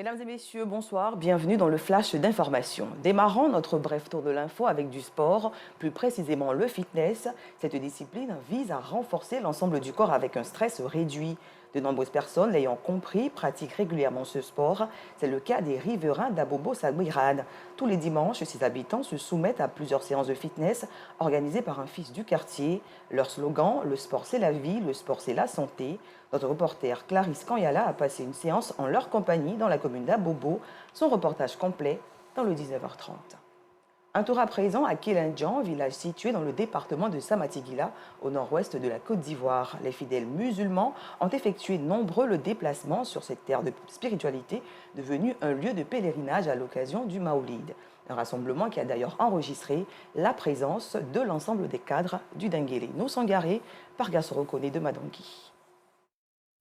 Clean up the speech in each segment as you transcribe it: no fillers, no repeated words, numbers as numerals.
Mesdames et messieurs, bonsoir. Bienvenue dans le flash d'information. Démarrons notre bref tour de l'info avec du sport, plus précisément le fitness. Cette discipline vise à renforcer l'ensemble du corps avec un stress réduit. De nombreuses personnes l'ayant compris pratiquent régulièrement ce sport. C'est le cas des riverains d'Abobo Saguirad. Tous les dimanches, ses habitants se soumettent à plusieurs séances de fitness organisées par un fils du quartier. Leur slogan, le sport c'est la vie, le sport c'est la santé. Notre reporter Clarisse Kanyala a passé une séance en leur compagnie dans la commune d'Abobo. Son reportage complet dans le 19h30. Un tour à présent à Kelindjan, village situé dans le département de Samatigila, au nord-ouest de la Côte d'Ivoire. Les fidèles musulmans ont effectué nombreux le déplacement sur cette terre de spiritualité, devenue un lieu de pèlerinage à l'occasion du Maoulid. Un rassemblement qui a d'ailleurs enregistré la présence de l'ensemble des cadres du Denguélé. Nous sommes garés par Gassorokone de Madangui.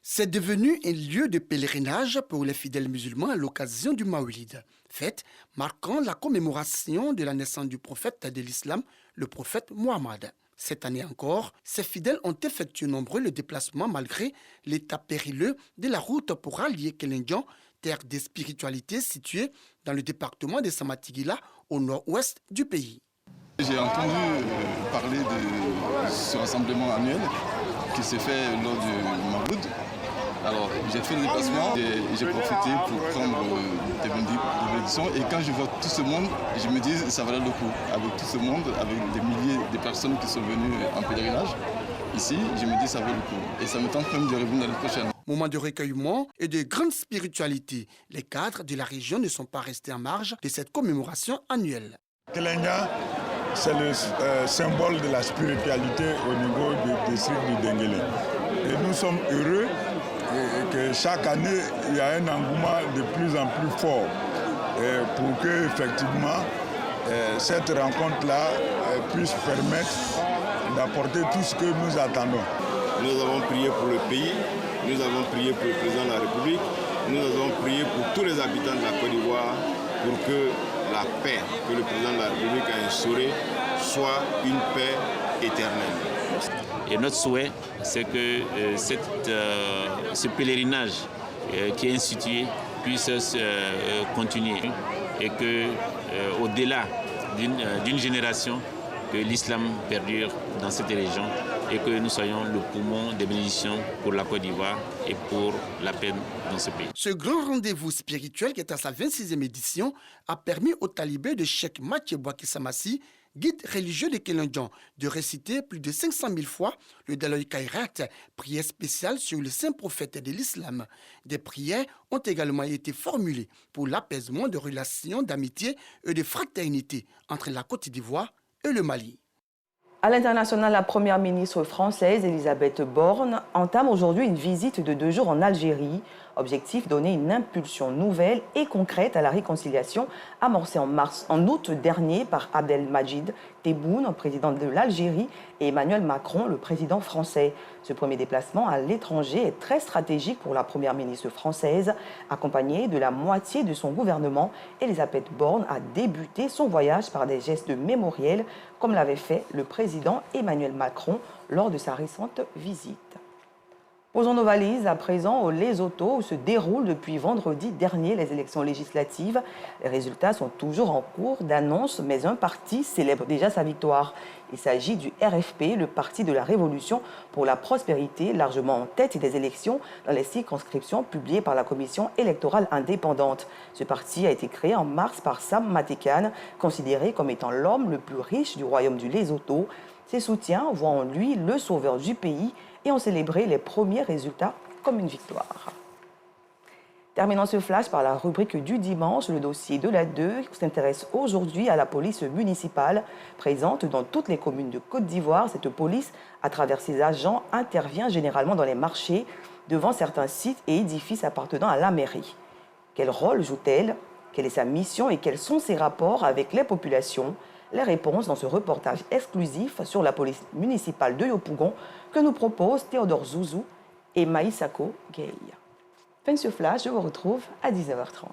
C'est devenu un lieu de pèlerinage pour les fidèles musulmans à l'occasion du Maoulid, fête marquant la commémoration de la naissance du prophète de l'islam, le prophète Mohammed. Cette année encore, ces fidèles ont effectué nombreux le déplacement malgré l'état périlleux de la route pour rallier Kelindjan, terre de spiritualité située dans le département de Samatigila, au nord-ouest du pays. J'ai entendu parler de ce rassemblement annuel qui s'est fait lors du Maoulid. Alors, j'ai fait le déplacement et j'ai profité pour prendre des bénédictions. Et quand je vois tout ce monde, je me dis ça valait le coup. Avec tout ce monde, avec des milliers de personnes qui sont venues en pèlerinage, ici, je me dis ça vaut le coup. Et ça me tente même de revenir l'année prochaine. Moment de recueillement et de grande spiritualité. Les cadres de la région ne sont pas restés en marge de cette commémoration annuelle. Kelindjan, c'est le symbole de la spiritualité au niveau du district du Denguélé. Et nous sommes heureux que chaque année, il y a un engouement de plus en plus fort pour que, effectivement, cette rencontre-là puisse permettre d'apporter tout ce que nous attendons. Nous avons prié pour le pays, nous avons prié pour le président de la République, nous avons prié pour tous les habitants de la Côte d'Ivoire pour que la paix que le président de la République a instaurée soit une paix éternelle. Et notre souhait, c'est que ce pèlerinage qui est institué puisse continuer et qu'au-delà d'une génération, que l'islam perdure dans cette région et que nous soyons le poumon des bénédictions pour la Côte d'Ivoire et pour la paix dans ce pays. Ce grand rendez-vous spirituel qui est à sa 26e édition a permis aux talibés de Cheikh Mathieu Bouaké Samassi, guide religieux de Kelindjan, de réciter plus de 500 000 fois le Daloï Kairat, prière spéciale sur le saint prophète de l'islam. Des prières ont également été formulées pour l'apaisement de relations d'amitié et de fraternité entre la Côte d'Ivoire et le Mali. À l'international, la première ministre française, Elisabeth Borne, entame aujourd'hui une visite de 2 jours en Algérie. Objectif, donner une impulsion nouvelle et concrète à la réconciliation amorcée en août dernier par Abdelmadjid Tebboune, président de l'Algérie, et Emmanuel Macron, le président français. Ce premier déplacement à l'étranger est très stratégique pour la première ministre française. Accompagnée de la moitié de son gouvernement, Elisabeth Borne a débuté son voyage par des gestes mémoriels, comme l'avait fait le président Emmanuel Macron lors de sa récente visite. Posons nos valises à présent au Lesotho où se déroulent depuis vendredi dernier les élections législatives. Les résultats sont toujours en cours d'annonce, mais un parti célèbre déjà sa victoire. Il s'agit du RFP, le Parti de la Révolution pour la Prospérité, largement en tête des élections dans les circonscriptions publiées par la Commission électorale indépendante. Ce parti a été créé en mars par Sam Matekane, considéré comme étant l'homme le plus riche du royaume du Lesotho. Ses soutiens voient en lui le sauveur du pays et ont célébré les premiers résultats comme une victoire. Terminons ce flash par la rubrique du dimanche. Le dossier de la 2 s'intéresse aujourd'hui à la police municipale. Présente dans toutes les communes de Côte d'Ivoire, cette police, à travers ses agents, intervient généralement dans les marchés, devant certains sites et édifices appartenant à la mairie. Quel rôle joue-t-elle? Quelle est sa mission et quels sont ses rapports avec les populations? Les réponses dans ce reportage exclusif sur la police municipale de Yopougon que nous proposent Théodore Zouzou et Maïsako Gueye. Fin de ce flash, je vous retrouve à 19h30.